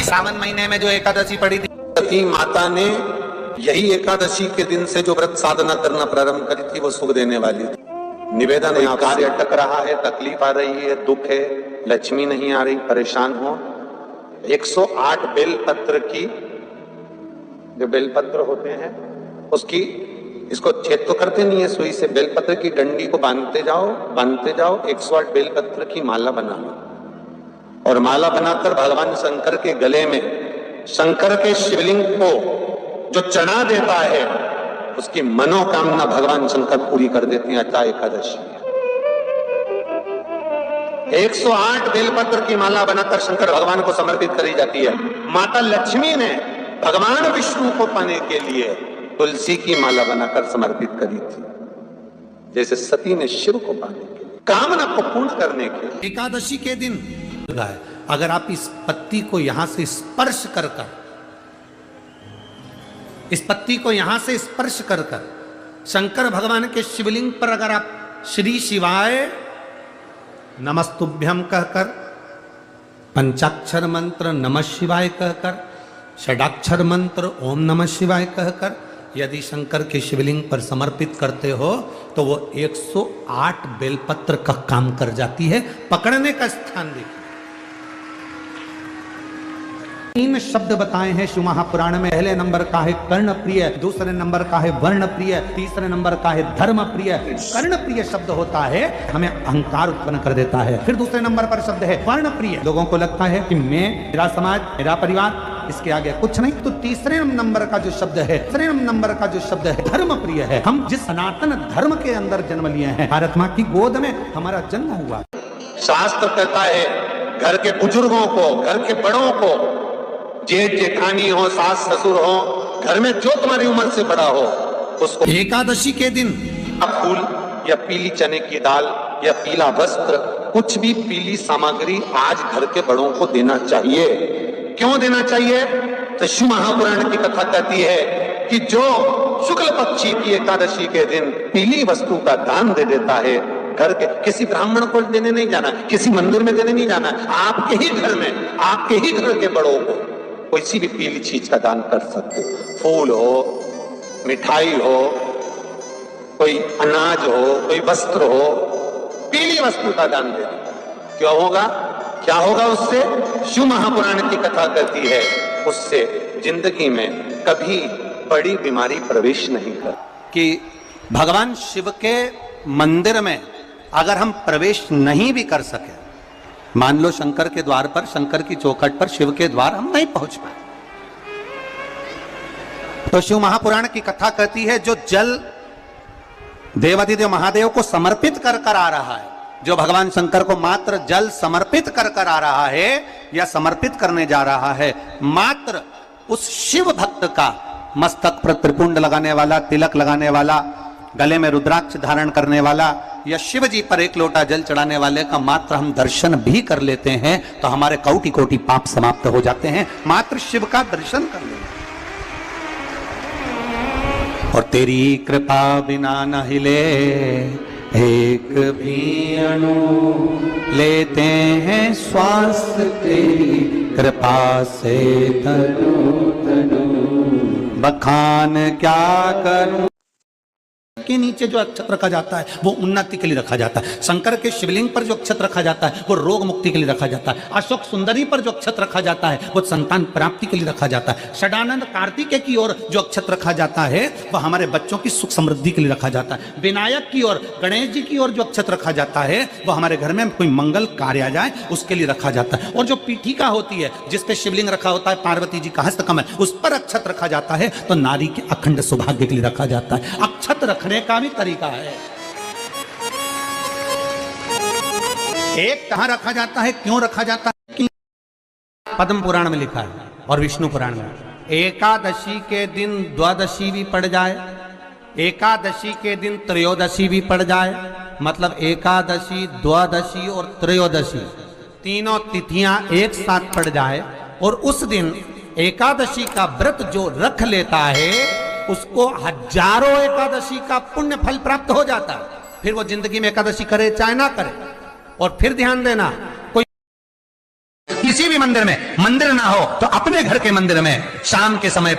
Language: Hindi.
सावन महीने में जो एकादशी पड़ी थी, सती माता ने यही एकादशी के दिन से जो व्रत साधना करना प्रारंभ करी थी वो सुख देने वाली थी। निवेदन है, कार्य अटक रहा है, तकलीफ आ रही है, दुख है, लक्ष्मी नहीं आ रही, परेशान हो, 108 बेलपत्र की, जो बेलपत्र होते हैं उसकी, इसको छेद तो करते नहीं है सुई से, बेलपत्र की डंडी को बांधते जाओ 108 बेलपत्र की माला बना लो और माला बनाकर भगवान शंकर के गले में, शंकर के शिवलिंग को जो चढ़ा देता है उसकी मनोकामना भगवान शंकर पूरी कर देते हैं। अटा एकादशी 108 बेलपत्र की माला बनाकर शंकर भगवान को समर्पित करी जाती है। माता लक्ष्मी ने भगवान विष्णु को पाने के लिए तुलसी की माला बनाकर समर्पित करी थी, जैसे सती ने शिव को पाने के लिए, कामना को पूर्ण करने के लिए। एकादशी के दिन अगर आप इस पत्ती को यहां से स्पर्श कर इस पत्ती को यहां से स्पर्श कर शंकर भगवान के शिवलिंग पर अगर आप श्री शिवाय नमस्तुभ्यम कहकर, पंचाक्षर मंत्र नमः शिवाय कहकर, षडाक्षर मंत्र ओम नमः शिवाय कहकर यदि शंकर के शिवलिंग पर समर्पित करते हो तो वो 108 बेलपत्र का काम कर जाती है। पकड़ने का स्थान देखिए, 3 शब्द बताए हैं शिव महापुराण में। पहले नंबर का है कर्ण प्रिय, दूसरे नंबर का है वर्ण प्रिय, तीसरे नंबर का है धर्म प्रिय। कर्ण प्रिय शब्द होता है हमें अहंकार उत्पन्न कर देता है। फिर दूसरे नंबर पर शब्द है वर्ण प्रिय, लोगों को लगता है कि मैं, मेरा समाज, मेरा परिवार, इसके आगे कुछ नहीं। तो तीसरे नंबर का जो शब्द है, तीसरे नंबर का जो शब्द है धर्म प्रिय है। हम जिस सनातन धर्म के अंदर जन्म लिए हैं, भारत माँ की गोद में हमारा जन्म हुआ। शास्त्र कहता है घर के बुजुर्गों को, घर के बड़ों को, जेठ जेठानी हो, सास ससुर हो, घर में जो तुम्हारी उम्र से बड़ा हो, उसको एकादशी के दिन फूल या पीली चने की दाल या पीला वस्त्र, कुछ भी पीली सामग्री आज घर के बड़ों को देना चाहिए। क्यों देना चाहिए? तो शिव महापुराण की कथा कहती है कि जो शुक्ल पक्षी की एकादशी के दिन पीली वस्तु का दान दे देता है, घर के किसी ब्राह्मण को देने नहीं जाना, किसी मंदिर में देने नहीं जाना, आपके ही घर में, आपके ही घर के बड़ों को किसी भी पीली चीज का दान कर सकते हो। फूल हो, मिठाई हो, कोई अनाज हो, कोई वस्त्र हो, पीली वस्तु का दान दे दो। क्यों होगा? क्या होगा उससे? शिव महापुराण की कथा कहती है उससे जिंदगी में कभी बड़ी बीमारी प्रवेश नहीं कर। कि भगवान शिव के मंदिर में अगर हम प्रवेश नहीं भी कर सके, मान लो शंकर के द्वार पर, शंकर की चौखट पर, शिव के द्वार हम नहीं पहुंच पाए, तो शिव महापुराण की कथा कहती है जो जल देवाधिदेव महादेव को समर्पित कर कर आ रहा है, जो भगवान शंकर को मात्र जल समर्पित कर कर आ रहा है या समर्पित करने जा रहा है, मात्र उस शिव भक्त का मस्तक पर त्रिपुंड लगाने वाला, तिलक लगाने वाला, गले में रुद्राक्ष धारण करने वाला या शिव जी पर एक लोटा जल चढ़ाने वाले का मात्र हम दर्शन भी कर लेते हैं तो हमारे कोटि कोटि पाप समाप्त हो जाते हैं। मात्र शिव का दर्शन कर लेते। और तेरी कृपा बिना न हिले एक भी अणु, लेते हैं श्वास तेरी कृपा से तनु तनु, बखान क्या करूं। के नीचे जो अक्षत रखा जाता है वो उन्नति के लिए रखा जाता है। शंकर के शिवलिंग पर जो अक्षत रखा जाता है वो रोग मुक्ति के लिए रखा जाता है। अशोक सुंदरी पर जो अक्षत रखा जाता है वो संतान प्राप्ति के लिए रखा जाता है। षडानंद कार्तिकेय की ओर जो अक्षत रखा जाता है वह हमारे बच्चों की सुख समृद्धि के लिए रखा जाता है। विनायक की ओर, गणेश जी की ओर जो अक्षत रखा जाता है वह हमारे घर में कोई मंगल कार्य आ जाए उसके लिए रखा जाता है। और जो पीठिका होती है जिसपे शिवलिंग रखा होता है, पार्वती जी का हस्तकमल, उस पर अक्षत रखा जाता है तो नारी के अखंड सौभाग्य के लिए रखा जाता है। अक्षत रखने का भी तरीका है। एक कहां रखा जाता है, क्यों रखा जाता है कि पद्म पुराण में लिखा है और विष्णु पुराण में, एकादशी के दिन द्वादशी भी पड़ जाए, एकादशी के दिन त्रयोदशी भी पड़ जाए, मतलब एकादशी, द्वादशी और त्रयोदशी तीनों तिथियां एक साथ पड़ जाए और उस दिन एकादशी का व्रत जो रख लेता है उसको हजारों एकादशी का पुण्य फल प्राप्त हो जाता है। फिर वो जिंदगी में एकादशी करे चाहे ना करे। और फिर ध्यान देना, कोई किसी भी मंदिर में, मंदिर ना हो तो अपने घर के मंदिर में शाम के समय